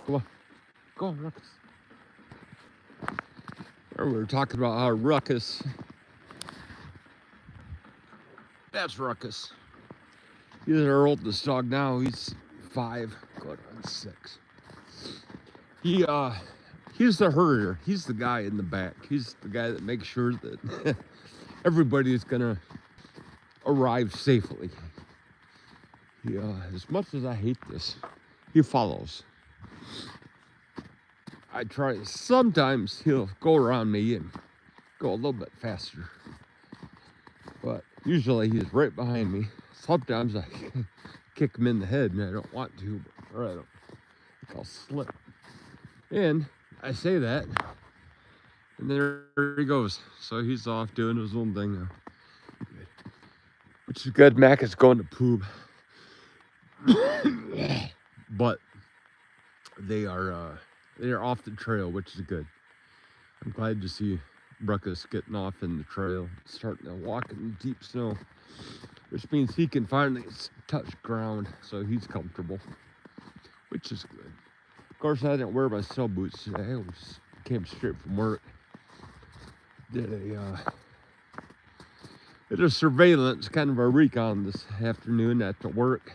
Come on. Go on, Ruckus. We were talking about how Ruckus. That's Ruckus. He's our oldest dog now. He's 5, going on 6. He's the herder. He's the guy in the back. He's the guy that makes sure that everybody's gonna arrive safely. As much as I hate this, he follows. I try. Sometimes he'll go around me and go a little bit faster, but usually he's right behind me. Sometimes I kick him in the head, and I don't want to, or I don't think I'll slip. And I say that, and there he goes. So he's off doing his own thing now, which is good. Mac is going to poop, but they're off the trail, which is good. I'm glad to see Ruckus getting off in the trail, starting to walk in the deep snow, which means he can finally touch ground, so he's comfortable, which is good. Of course, I didn't wear my snow boots today. I came straight from work. Did a surveillance, kind of a recon this afternoon after work.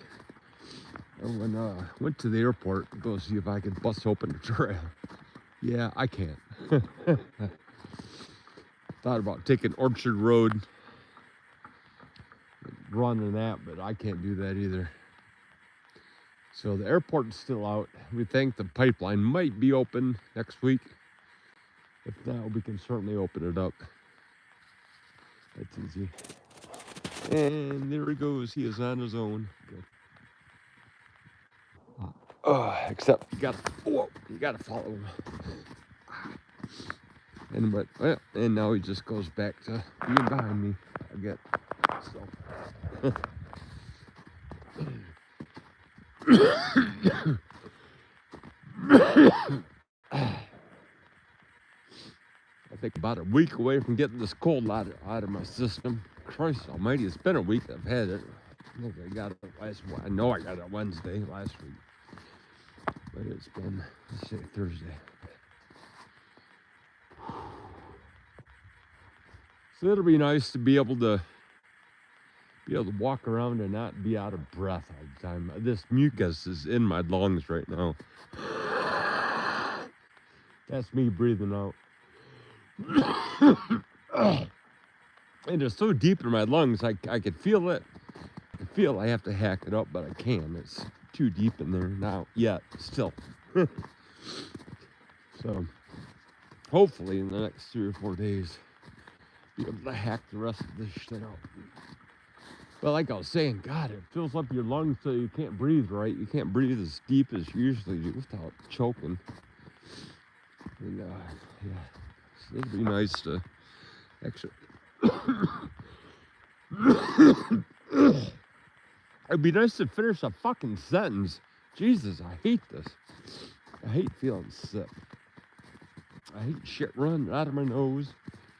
And went to the airport to go see if I could bust open the trail. Yeah, I can't. Thought about taking Orchard Road, running that, but I can't do that either. So the airport's still out. We think the pipeline might be open next week. If not, we can certainly open it up. That's easy. And there he goes. He is on his own. Good. Except you gotta follow him. And now he just goes back to being behind me again. So. I think about a week away from getting this cold out of my system. Christ almighty, it's been a week I've had it. I think I got it I know I got it Wednesday last week. But it's been, let's say, Thursday. So it'll be nice to be able to walk around and not be out of breath all the time. This mucus is in my lungs right now. That's me breathing out. And it's so deep in my lungs, I can feel it. I feel I have to hack it up, but I can. It's too deep in there now, yet, still. So, hopefully in the next 3 or 4 days, be able to hack the rest of this shit out. But like I was saying, God, it fills up your lungs so you can't breathe right. You can't breathe as deep as you usually do without choking. And, yeah, so it'd be nice to actually... It'd be nice to finish a fucking sentence. Jesus, I hate this. I hate feeling sick. I hate shit running out of my nose.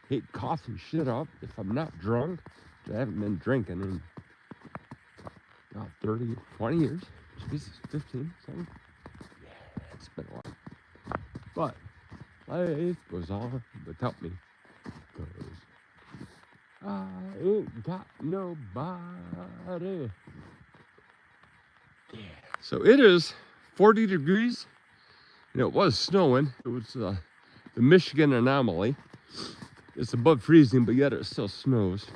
I hate coughing shit up if I'm not drunk. I haven't been drinking in 30, 20 years. Jesus, 15, something. Yeah, it's been a while. But life goes on without me. Cause I ain't got nobody. Yeah. So it is 40 degrees, and it was snowing. It was the Michigan anomaly. It's above freezing, but yet it still snows.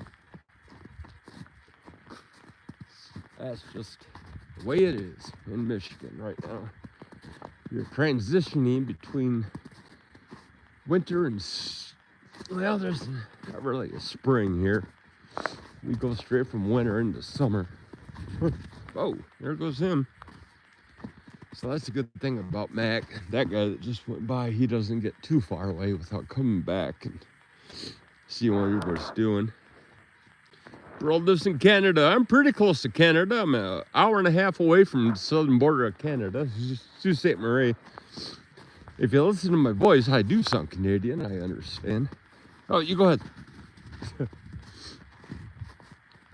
That's just the way it is in Michigan right now. You're transitioning between winter and, well, there's not really a spring here. We go straight from winter into summer. Oh, there goes him. So that's a good thing about Mac. That guy that just went by, he doesn't get too far away without coming back and seeing what everybody's doing. Bro lives in Canada. I'm pretty close to Canada. I'm an hour and a half away from the southern border of Canada, Sault Ste. Marie. If you listen to my voice, I do sound Canadian, I understand. Oh, you go ahead.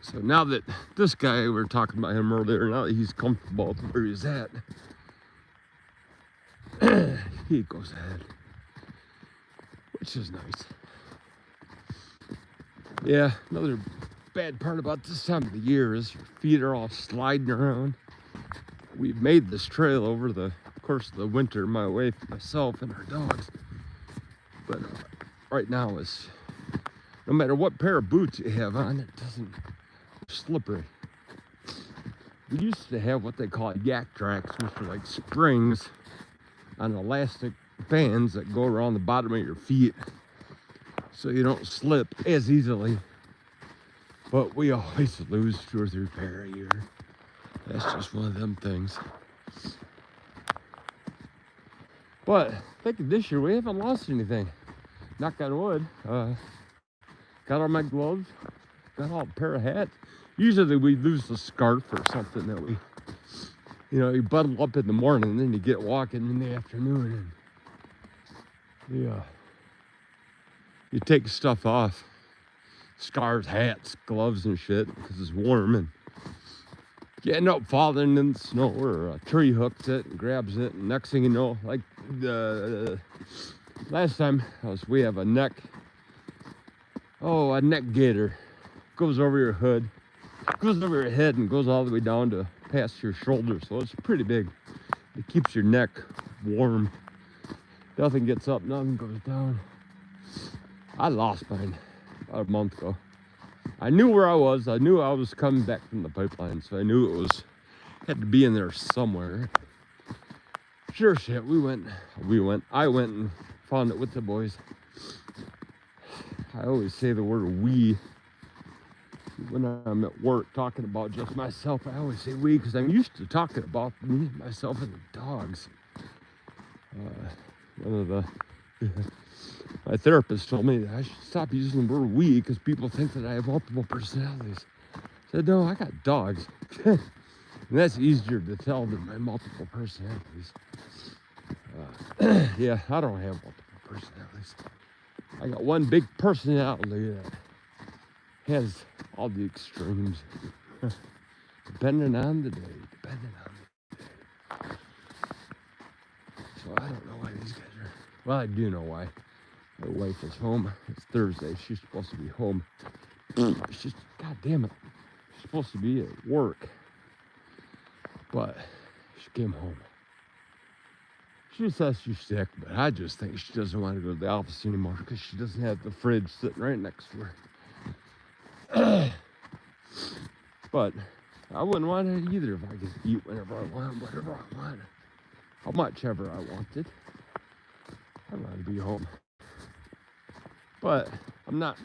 So now that this guy, we were talking about him earlier, now that he's comfortable where he's at, he goes ahead, which is nice. Yeah, another bad part about this time of the year is your feet are all sliding around. We've made this trail over the course of the winter, my wife, myself, and our dogs. But right now, it's no matter what pair of boots you have on, it doesn't slippery. We used to have what they call yak tracks, which are like springs on elastic bands that go around the bottom of your feet so you don't slip as easily. But we always lose 2 or 3 pair a year. That's just one of them things. But I think this year we haven't lost anything. Knock on wood. Got all my gloves. Got all a pair of hats. Usually we lose a scarf or something that we, you bundle up in the morning and then you get walking in the afternoon and you take stuff off. Scarves, hats, gloves and shit because it's warm and you end up falling in the snow or a tree hooks it and grabs it and next thing you know, like the last time we have a neck gaiter goes over your hood, goes over your head and goes all the way down to past your shoulder, so it's pretty big. It keeps your neck warm. Nothing gets up, nothing goes down. I lost mine about a month ago. I knew where I was. I knew I was coming back from the pipeline, so I knew had to be in there somewhere. Sure shit, I went and found it with the boys. I always say the word we when I'm at work talking about just myself. I always say we because I'm used to talking about me, myself, and the dogs. My therapist told me that I should stop using the word we because people think that I have multiple personalities. I said, no, I got dogs. And that's easier to tell than my multiple personalities. Yeah, I don't have multiple personalities. I got one big personality that has all the extremes. Depending on the day. So I don't know why these guys are... Well, I do know why. My wife is home. It's Thursday. She's supposed to be home. She's... God damn it. She's supposed to be at work. But she came home. She says she's sick, but I just think she doesn't want to go to the office anymore because she doesn't have the fridge sitting right next to her. But I wouldn't want it either if I could eat whenever I want, whatever I want, how much ever I wanted. I'd rather be home. But I'm not.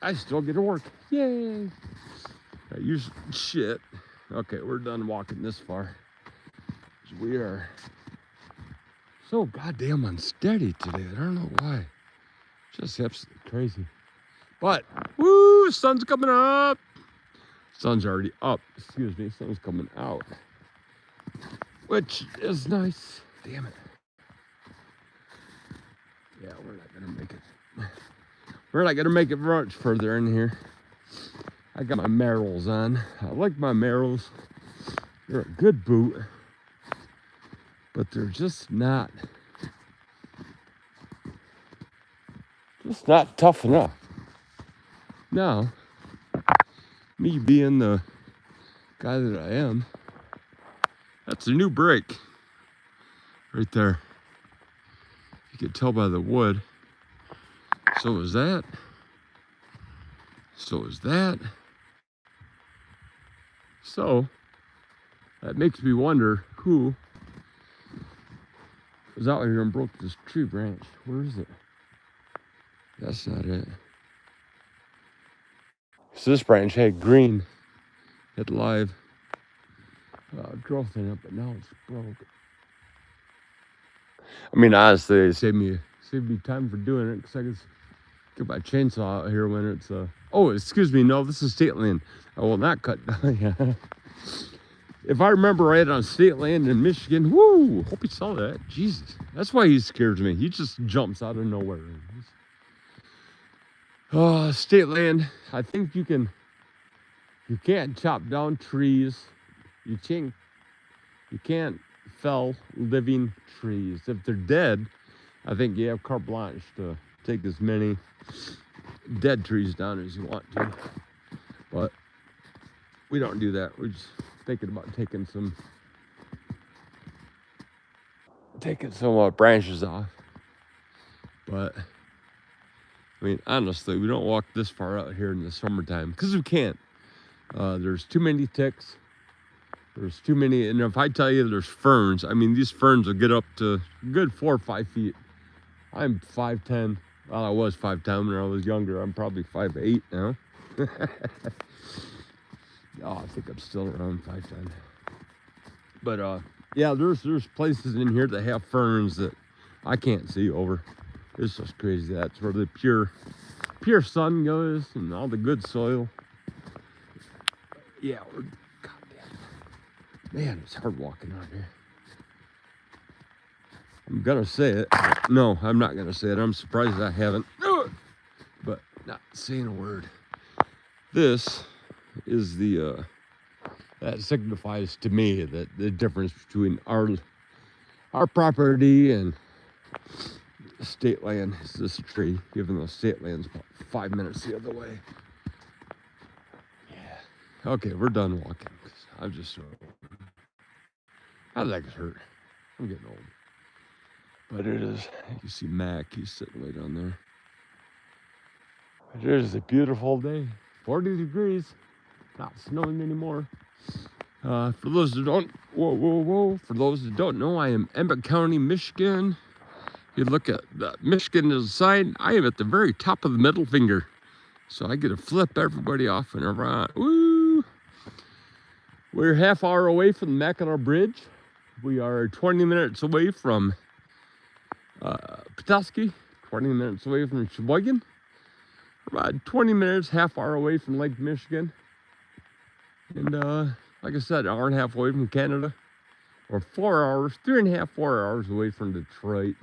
I still get to work. Yay! I use shit. Okay, we're done walking this far. We are so goddamn unsteady today. I don't know why. Just absolutely crazy. But, woo, sun's coming up. Sun's already up. Excuse me, sun's coming out. Which is nice. Damn it. Yeah, we're not going to make it. We're not going to make it much further in here. I got my Merrells on. I like my Merrells. They're a good boot. But they're just not tough enough. Now, me being the guy that I am, that's a new brake right there. You can tell by the wood. So is that. So is that. So that makes me wonder who was out here and broke this tree branch. Where is it? That's not it. So this branch had green, had live growth in it, but now it's broke. I mean, honestly, it saved me time for doing it because I could get my chainsaw out here when it's oh, excuse me, no, this is state land. I will not cut down. Yeah. If I remember right, on state land in Michigan, whoo, hope you saw that. Jesus, that's why he scares me. He just jumps out of nowhere. State land, I think you can't chop down trees. You can't fell living trees. If they're dead, I think you have carte blanche to take as many dead trees down as you want to. But we don't do that. We're just thinking about taking some branches off. But I mean, honestly, we don't walk this far out here in the summertime because we can't. There's too many ticks. There's too many, and if I tell you there's ferns, I mean, these ferns will get up to a good 4 or 5 feet. I'm 5'10". Well, I was 5'10" when I was younger. I'm probably 5'8" now. Oh, I think I'm still around 5'10". But yeah, there's places in here that have ferns that I can't see over. It's just crazy. That's where the pure sun goes and all the good soil. Yeah, man, it's hard walking out here. I'm gonna say it. No, I'm not gonna say it. I'm surprised I haven't. But not saying a word. This is the that signifies to me that the difference between our property and state land is this tree, even though state land's about 5 minutes the other way. Yeah. Okay, we're done walking. I'm just my legs hurt. I'm getting old. But it is, you see Mac, he's sitting way down there. It is a beautiful day. 40 degrees. Not snowing anymore. For those that don't, for those that don't know, I am Emmett County, Michigan. You look at the Michigan as a sign, I am at the very top of the middle finger. So I get to flip everybody off whenever woo! We're half hour away from the Mackinac Bridge. We are 20 minutes away from Petoskey, 20 minutes away from Sheboygan, about 20 minutes, half hour away from Lake Michigan. And like I said, an hour and a half away from Canada, or 4 hours, 3.5, 4 hours away from Detroit.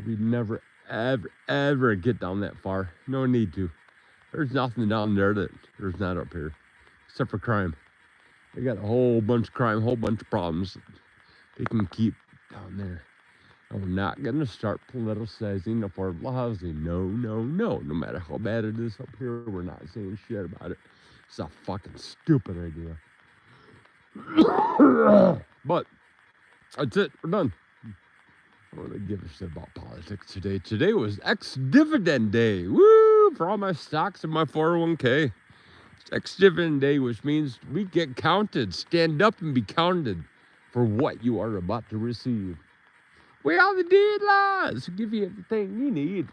We never, ever get down that far. No need to. There's nothing down there that there's not up here, except for crime. They got a whole bunch of crime, whole bunch of problems they can keep down there. And we're not going to start politicizing affordable housing. No, no, no. No matter how bad it is up here, we're not saying shit about it. It's a fucking stupid idea. But that's it. We're done. I don't really give a shit about politics today. Today was ex-dividend day. Woo! For all my stocks and my 401k. It's ex-dividend day, which means we get counted. Stand up and be counted for what you are about to receive. We are the dealers who give you everything you need.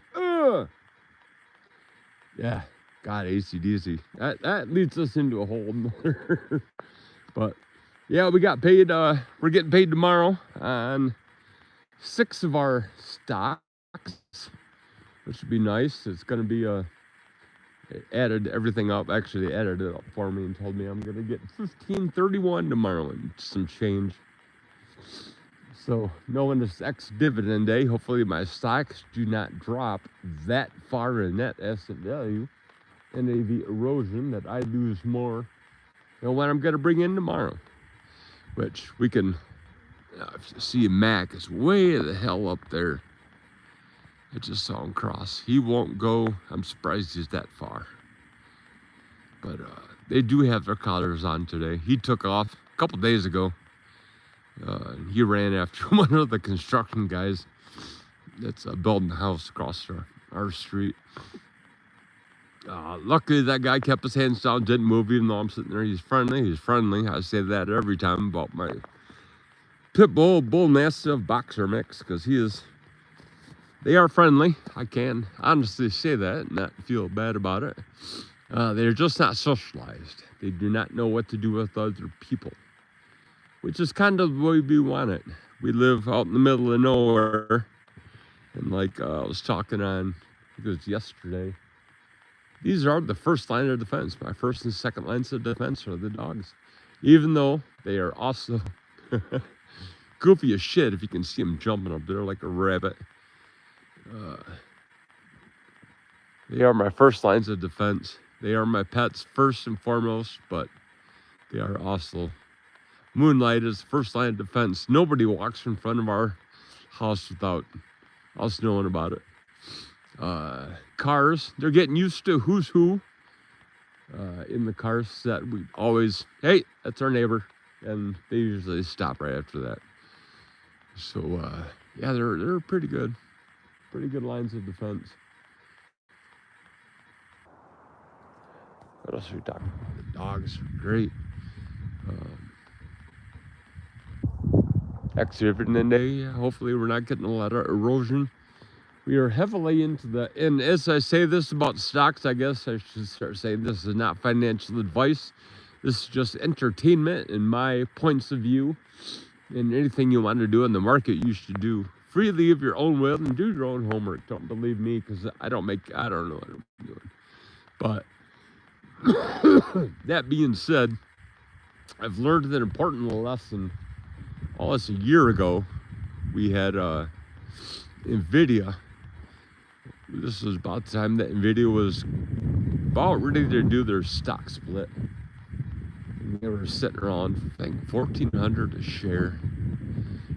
Yeah, God, AC/DC. That leads us into a whole nother. But yeah, we got paid. We're getting paid tomorrow on 6 of our stocks, which would be nice. It's going to be it added everything up. Actually, they added it up for me and told me I'm going to get 1531 tomorrow and some change. So knowing this ex-dividend day, hopefully my stocks do not drop that far in net asset value, NAV erosion, that I lose more than what I'm going to bring in tomorrow. Which we can see Mac is way the hell up there. I just saw him cross. He won't go. I'm surprised he's that far. But they do have their collars on today. He took off a couple days ago. He ran after one of the construction guys that's building a house across our street. Luckily, that guy kept his hands down, didn't move, even though I'm sitting there. He's friendly. He's friendly. I say that every time about my pit bull mastiff boxer mix, because they are friendly. I can honestly say that and not feel bad about it. They're just not socialized. They do not know what to do with other people, which is kind of the way we want it. We live out in the middle of nowhere. And like I was talking on, I think it was yesterday, these are the first line of defense. My first and second lines of defense are the dogs. Even though they are also goofy as shit if you can see them jumping up there like a rabbit. They are my first lines of defense. They are my pets first and foremost, but they are also Moonlight is first line of defense. Nobody walks in front of our house without us knowing about it. Cars, they're getting used to who's who in the cars that we always, hey, that's our neighbor. And they usually stop right after that. So, yeah, they're pretty good. Pretty good lines of defense. What else are we talking about? The dogs are great. Exhibiting today. Hopefully we're not getting a lot of erosion. We are heavily into the, and as I say this about stocks, I guess I should start saying this is not financial advice. This is just entertainment and my points of view. And anything you want to do in the market, you should do freely of your own will and do your own homework. Don't believe me, because I don't know what I'm doing. But that being said, I've learned an important lesson. Almost a year ago, we had NVIDIA. This was about the time that NVIDIA was about ready to do their stock split. And they were sitting around, I think, $1,400 a share.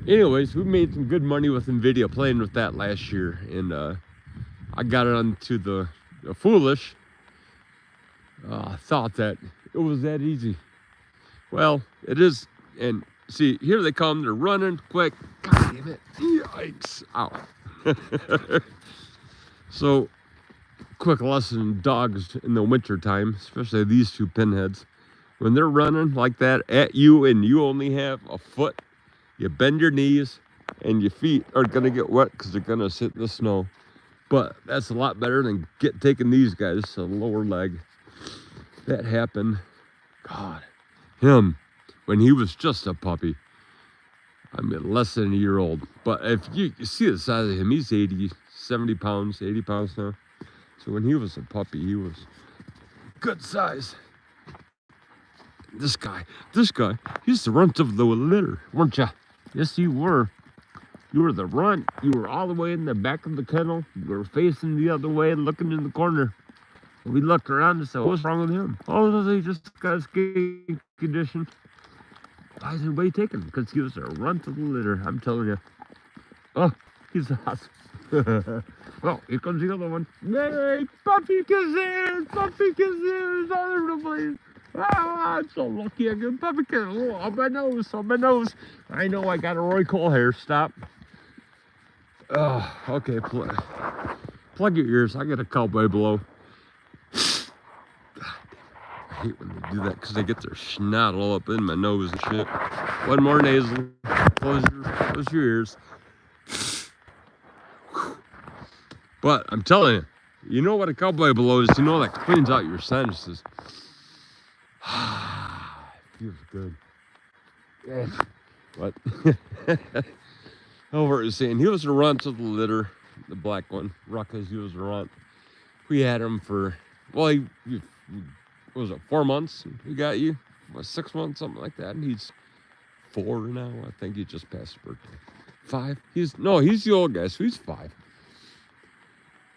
Anyways, we made some good money with NVIDIA playing with that last year. And I got it onto the foolish thought that it was that easy. Well, it is. And see, here they come. They're running quick. God damn it. Yikes. Ow. So, quick lesson, dogs in the winter time, especially these two pinheads. When they're running like that at you and you only have a foot, you bend your knees and your feet are going to get wet because they're going to sit in the snow. But that's a lot better than taking these guys to the lower leg. That happened. God, him, when he was just a puppy. I mean, less than a year old. But if you see the size of him, he's 70 pounds, 80 pounds now. So when he was a puppy, he was good size. This guy, he's the runt of the litter, weren't you? Yes, you were. You were the runt. You were all the way in the back of the kennel. You were facing the other way, looking in the corner. We looked around and said, what's wrong with him? Oh, he just got a skin condition. Why is anybody taking him? Because he was a runt of the litter, I'm telling you. Oh, he's awesome. Well, here comes the other one. Hey, puppy kisses! Puppy kisses! All over the place. Ah, I'm so lucky I get a puppy kiss. Oh, on my nose, on my nose. I know I got a Roy Cole hair. Stop. Okay, plug your ears. I got a cowboy blow. I hate when they do that because they get their snot all up in my nose and shit. One more nasal. Close your ears. But I'm telling you, you know what a cowboy blow is. You know that cleans out your sinuses. Feels good. Yeah. What? Over was saying he was a runt of the litter, the black one. Ruckus, he was a runt. We had him for, well, he was it 4 months? He got you? What, 6 months, something like that. And he's 4 now. I think he just passed his birthday. 5? He's the old guy, so he's 5.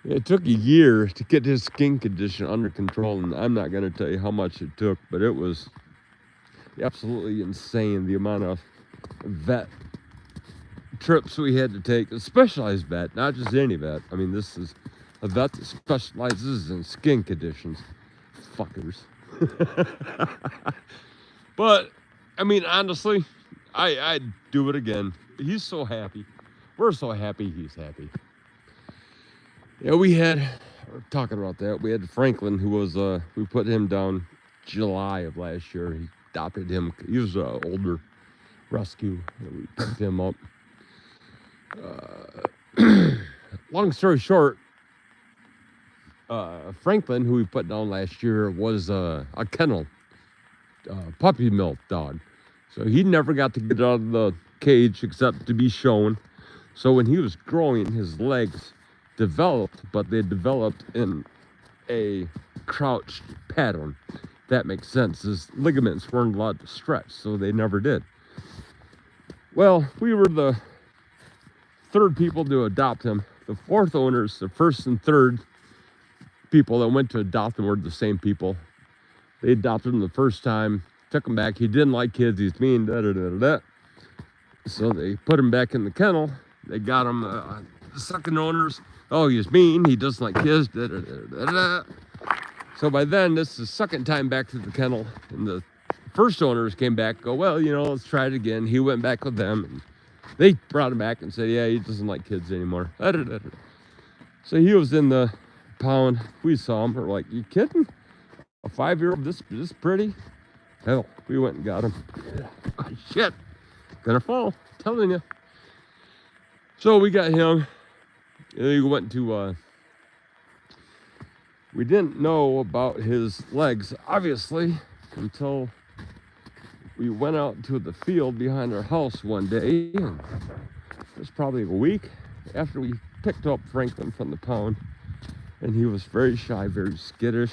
It took a year to get his skin condition under control, and I'm not going to tell you how much it took, but it was absolutely insane, the amount of vet trips we had to take, a specialized vet, not just any vet. I mean, this is a vet that specializes in skin conditions. Fuckers. But, I mean, honestly, I'd do it again. He's so happy. We're so happy he's happy. Yeah, we're talking about that. We had Franklin, who was, we put him down July of last year. He adopted him. He was an older rescue. We picked him up. Long story short, Franklin, who we put down last year, was a kennel, puppy milk dog. So he never got to get out of the cage except to be shown. So when he was growing, his legs developed, but they developed in a crouched pattern. That makes sense. His ligaments weren't allowed to stretch, so they never did. Well, we were the third people to adopt him. The fourth owners, the first and third people that went to adopt him were the same people. They adopted him the first time. took him back. He didn't like kids. He's mean. Da da da da da. So they put him back in the kennel. They got him. The second owners. Oh, he's mean. He doesn't like kids. Da da da da da. So by then, this is the second time back to the kennel, and the first owners came back. Go, well, let's try it again. He went back with them, and they brought him back and said, yeah, he doesn't like kids anymore. Da da da da. So he was in the pound. We saw him. We're like, you kidding? A 5-year-old this pretty? Hell, we went and got him. Oh, shit. Gonna fall. Telling you. So we got him. And he went to, we didn't know about his legs, obviously, until we went out to the field behind our house one day. And it was probably a week after we picked up Franklin from the pound. And he was very shy, very skittish.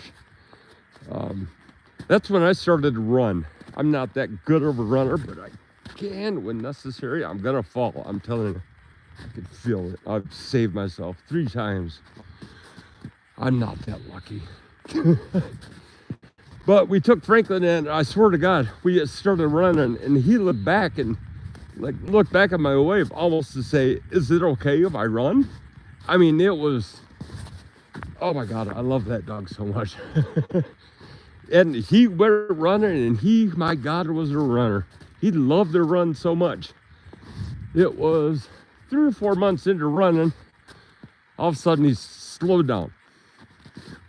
That's when I started to run. I'm not that good of a runner, but I can when necessary. I'm gonna fall, I'm telling you. I can feel it. I've saved myself 3 times. I'm not that lucky. But we took Franklin, and I swear to God, we started running, and he looked back and looked back at my wave almost to say, is it okay if I run? I mean, it was, oh my God, I love that dog so much. And he went running, and he, my God, was a runner. He loved to run so much. It was 3 or 4 months into running, all of a sudden he slowed down.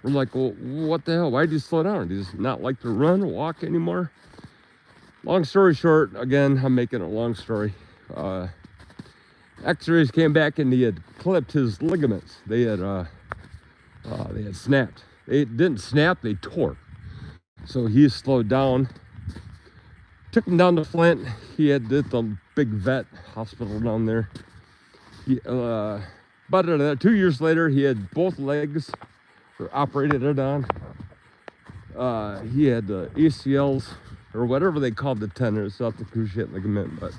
We're like, well, what the hell? Why did he slow down? Does he not like to run or walk anymore? Long story short, again, I'm making a long story. X-rays came back, and he had clipped his ligaments. They had snapped. They didn't snap, they tore. So he slowed down. Took him down to Flint. He had the big vet hospital down there. But 2 years later, he had both legs operated on. He had the ACLs, or whatever they called the tendon. It's not the cruciate ligament, but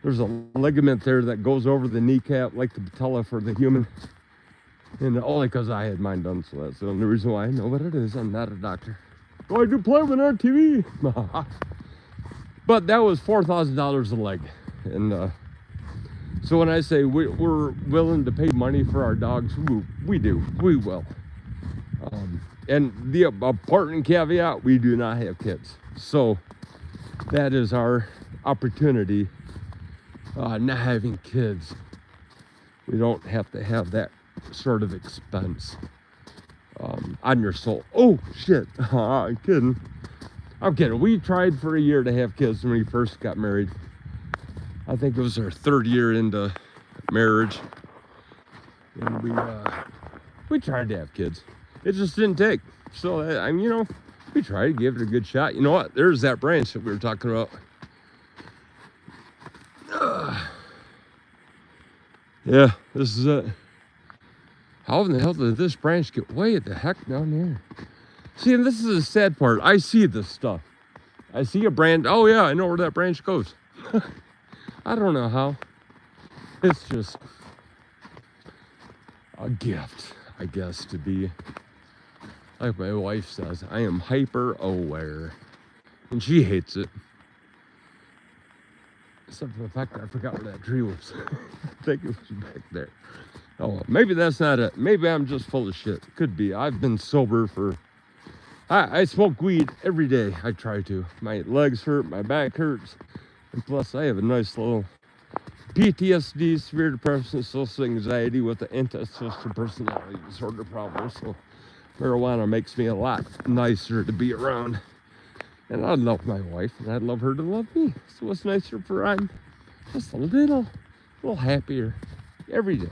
there's a ligament there that goes over the kneecap, like the patella for the human. And only because I had mine done, so that's the only reason why I know what it is. I'm not a doctor. Oh, I do play with on TV. But that was $4,000 a leg. And so when I say we're willing to pay money for our dogs, we do. We will. And the important caveat, we do not have kids. So that is our opportunity, not having kids. We don't have to have that sort of expense on your soul. Oh, shit. I'm kidding. I'm kidding. We tried for a year to have kids when we first got married. I think it was our 3rd year into marriage. And we tried to have kids. It just didn't take. So, we tried, gave it a good shot. You know what? There's that branch that we were talking about. Yeah, this is it. How in the hell did this branch get way the heck down here? See, and this is the sad part. I see this stuff. I see a branch. Oh, yeah, I know where that branch goes. I don't know how. It's just a gift, I guess, to be, like my wife says, I am hyper aware. And she hates it. Except for the fact that I forgot where that tree was. I think it was back there. Oh, well, maybe that's not it. Maybe I'm just full of shit. Could be. I've been sober for... I smoke weed every day. I try to. My legs hurt. My back hurts. And plus, I have a nice little PTSD, severe depression, social anxiety with the antisocial personality disorder problem. So marijuana makes me a lot nicer to be around. And I love my wife, and I'd love her to love me. So what's nicer for I'm just a little happier every day.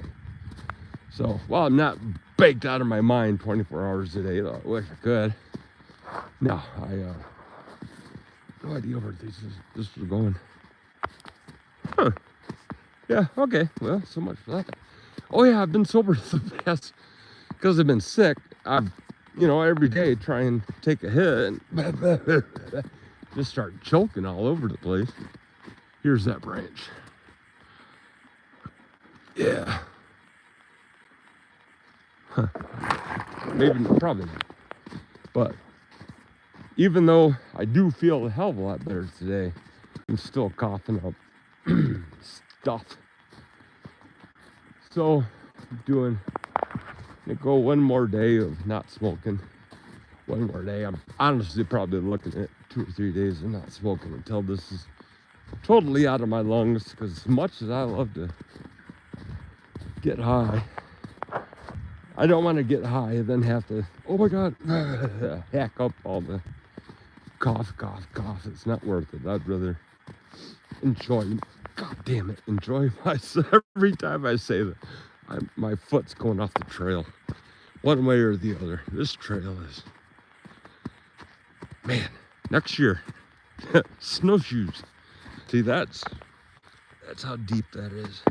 So, while I'm not baked out of my mind 24 hours a day, though I wish I could. No, no idea where this is going. Huh. Yeah, okay. Well, so much for that. Oh, yeah, I've been sober the past, because I've been sick. I've, every day try and take a hit and just start choking all over the place. Here's that branch. Yeah. Huh. Maybe, probably not. But even though I do feel a hell of a lot better today, I'm still coughing up stuff. So I'm gonna go one more day of not smoking. One more day. I'm honestly probably looking at 2 or 3 days of not smoking until this is totally out of my lungs, because as much as I love to get high, I don't want to get high and then have to, oh my God, hack up all the cough. It's not worth it. I'd rather enjoy, God damn it, enjoy myself. Every time I say that, my foot's going off the trail, one way or the other. This trail is, man, next year, snowshoes. See, that's how deep that is.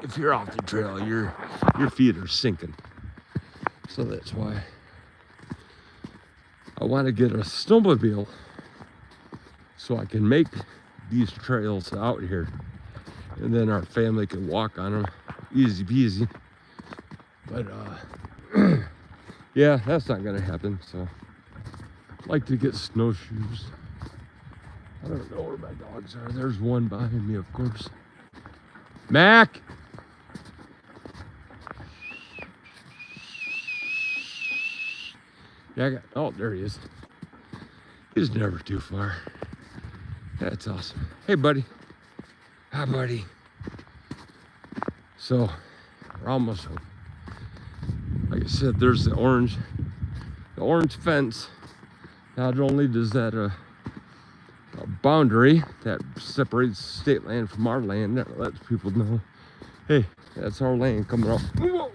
If you're off the trail, your feet are sinking. So that's why I want to get a snowmobile so I can make these trails out here, and then our family can walk on them easy peasy. But yeah, that's not gonna happen. So I'd like to get snowshoes. I don't know where my dogs are. There's one behind me, of course. Mac! Yeah, oh, there he is. He's never too far. That's awesome. Hey, buddy. Hi, buddy. So, we're almost home. Like I said, there's the orange fence. Not only does that a boundary that separates state land from our land, that lets people know, hey, that's our land coming up. Whoa.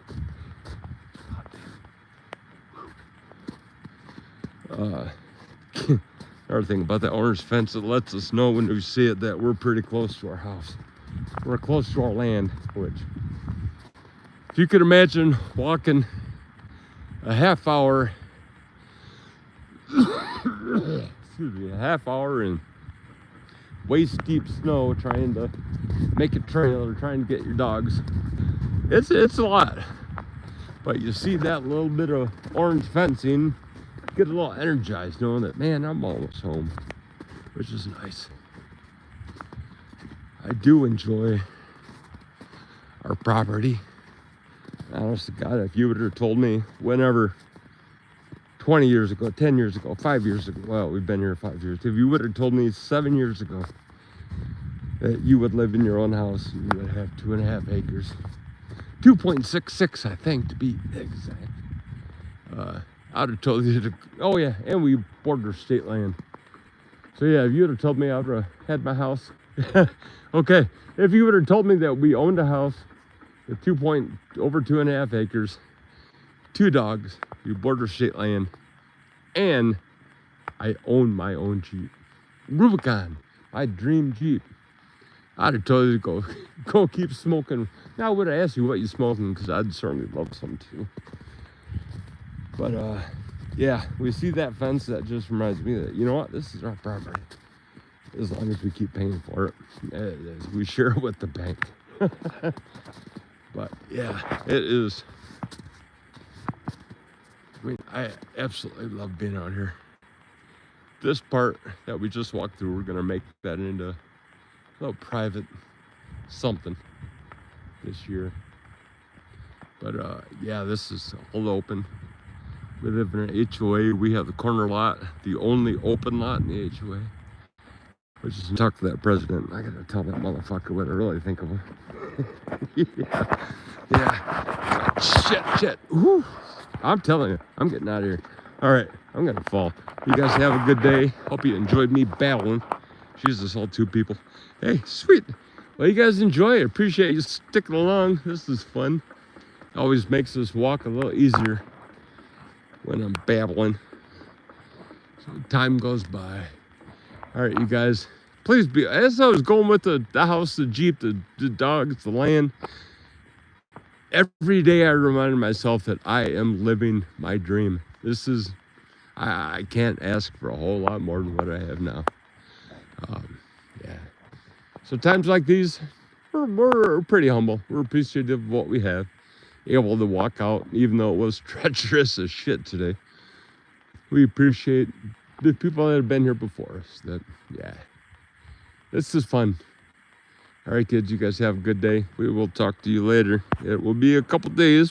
Another thing about that orange fence, it lets us know when we see it that we're pretty close to our house. We're close to our land, which, if you could imagine walking a half hour, excuse me, a half hour in waist deep snow trying to make a trail or trying to get your dogs, it's a lot. But you see that little bit of orange fencing, get a little energized knowing that, man, I'm almost home, which is nice. I do enjoy our property. Honest to God, if you would have told me whenever, 20 years ago, 10 years ago, 5 years ago, well, we've been here 5 years. If you would have told me 7 years ago that you would live in your own house and you would have 2.5 acres, 2.66, I think, to be exact, I'd have told you to, oh yeah, and we border state land. So yeah, if you would have told me I would have had my house, okay, if you would have told me that we owned a house with over 2.5 acres, 2 dogs, you border state land, and I own my own Jeep, Rubicon, my dream Jeep, I'd have told you to go keep smoking. Now I would have asked you what you smoking, because I'd certainly love some too. But yeah, we see that fence, that just reminds me that, you know what, this is our property. As long as we keep paying for it, as we share it with the bank. But yeah, it is. I mean, I absolutely love being out here. This part that we just walked through, we're gonna make that into a little private something this year. But yeah, this is all open. We live in an HOA. We have the corner lot, the only open lot in the HOA. Which is, talk to that president. I gotta tell that motherfucker what I really think of him. yeah. Shit. Whew. I'm telling you, I'm getting out of here. All right, I'm gonna fall. You guys have a good day. Hope you enjoyed me babbling. Jesus, all 2 people. Hey, sweet. Well, you guys enjoy it. Appreciate you sticking along. This is fun. Always makes this walk a little easier when I'm babbling. So time goes by. All right, you guys, please be, as I was going with the house, the Jeep, the dogs, the land, every day I reminded myself that I am living my dream. This is, I can't ask for a whole lot more than what I have now. Yeah. So times like these, we're pretty humble. We're appreciative of what we have. Able to walk out, even though it was treacherous as shit today. we appreciate the people that have been here before us. Yeah, this is fun. All right, kids, you guys have a good day. We will talk to you later. It will be a couple days.